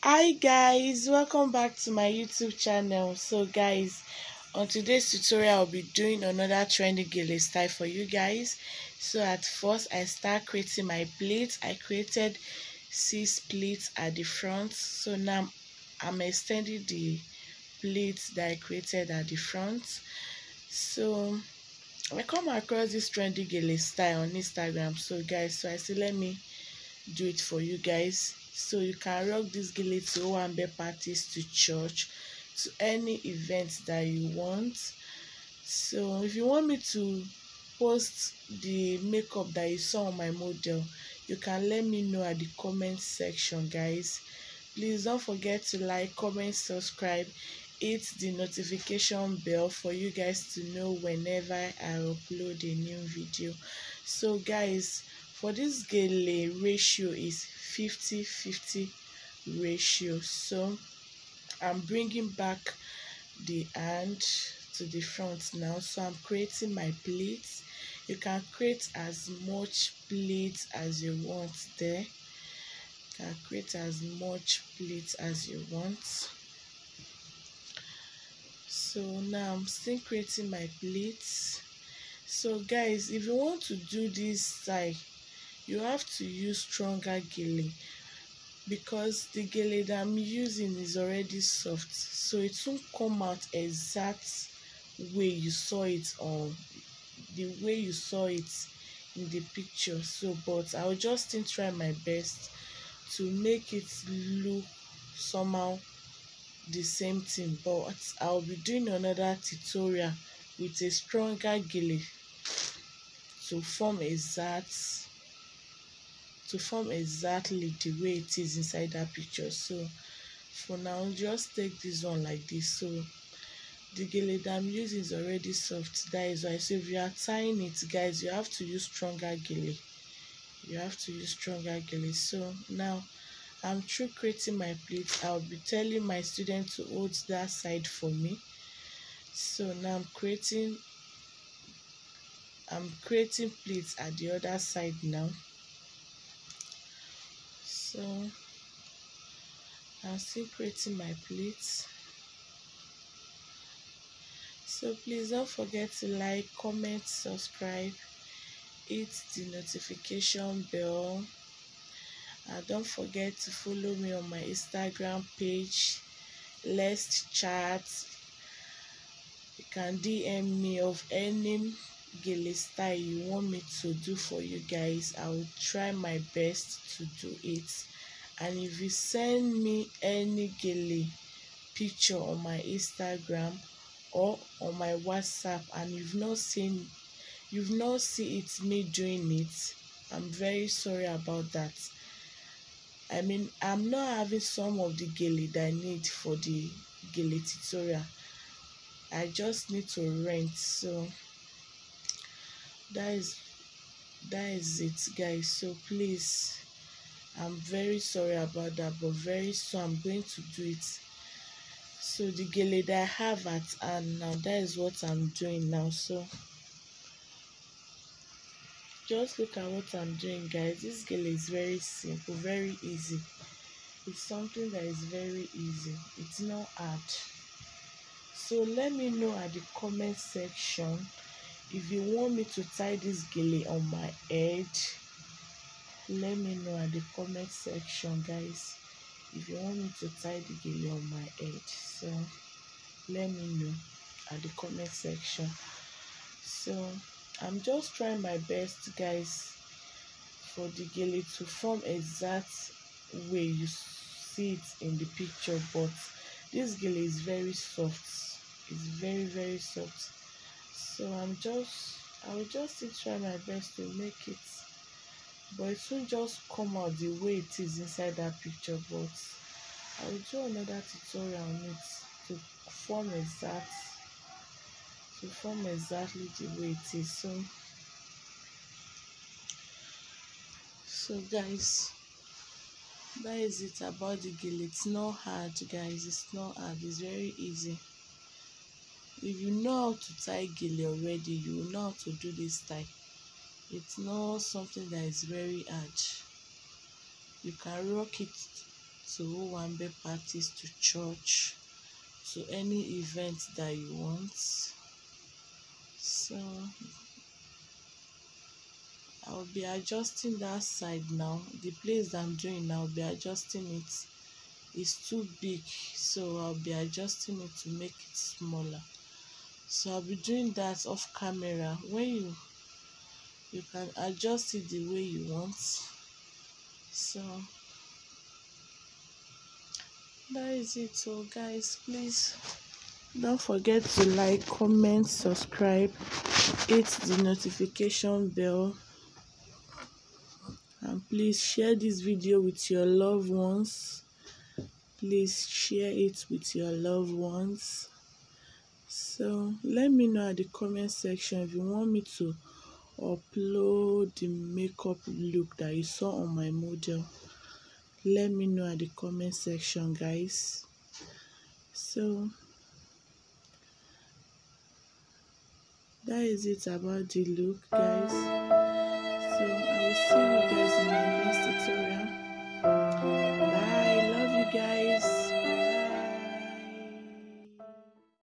Hi guys, welcome back to my YouTube channel. So guys, on today's tutorial I'll be doing another trendy gele style for you guys. So at first I start creating my pleats. I created 6 pleats at the front. So now I'm extending the pleats that I created at the front. So I come across this trendy gele style on Instagram. So guys, I say let me do it for you guys. So you can rock this gele to Owambe parties, to church, to any event that you want. So if you want me to post the makeup that you saw on my model, you can let me know at the comment section guys. Please don't forget to like, comment, subscribe, hit the notification bell for you guys to know whenever I upload a new video. So guys, for this gele ratio is 50-50 ratio. So I'm bringing back the hand to the front now. So I'm creating my pleats. You can create as much pleats as you want there. You can create as much pleats as you want. So now I'm still creating my pleats. So guys, if you want to do this style, you have to use stronger gele, because the gele that I'm using is already soft, so it won't come out exact way you saw it on the way you saw it in the picture. So but I'll just try my best to make it look somehow the same thing, but I'll be doing another tutorial with a stronger gele to form exactly the way it is inside that picture. So for now, just take this one like this. So the gele that I'm using is already soft, that is why. So if you are tying it guys, you have to use stronger gele. So now I'm through creating my pleats. I'll be telling my student to hold that side for me. So now I'm creating pleats at the other side now. So I'm still creating my pleats. So please don't forget to like, comment, subscribe, hit the notification bell, and don't forget to follow me on my Instagram page. Let's chat. You can DM me of any gele style you want me to do for you guys. I will try my best to do it. And if you send me any gele picture on my Instagram or on my WhatsApp and you've not seen it me doing it, I'm very sorry about that. I mean, I'm not having some of the gele that I need for the gele tutorial. I just need to rent. So that is it guys. So please, I'm very sorry about that, but very soon I'm going to do it. So the gele that I have at hand now, that is what I'm doing now. So just look at what I'm doing guys. This gele is very simple, very easy. It's something that is very easy. It's not hard. So let me know at the comment section if you want me to tie this gele on my head. Let me know at the comment section guys if you want me to tie the gele on my head. So let me know at the comment section. So I'm just trying my best guys for the gele to form exact way you see it in the picture, but this gele is very soft. It's very soft. So I will just try my best to make it, but it won't just come out the way it is inside that picture. But I will do another tutorial on it to form exactly the way it is. So guys, that is it about the gele. It's not hard guys, it's not hard, it's very easy. If you know how to tie gele already, you will know how to do this style. It's not something that is very hard. You can rock it to owambe parties, to church, to any event that you want. So I'll be adjusting that side now. The place that I'm doing now, I'll be adjusting it. It's too big, so I'll be adjusting it to make it smaller. So I'll be doing that off camera. When you can adjust it the way you want. So that is it. So guys, please don't forget to like, comment, subscribe, hit the notification bell, and please share this video with your loved ones. Please share it with your loved ones. So let me know at the comment section if you want me to upload the makeup look that you saw on my model. Let me know at the comment section, guys. So that is it about the look, guys. So I will see you guys in my next tutorial.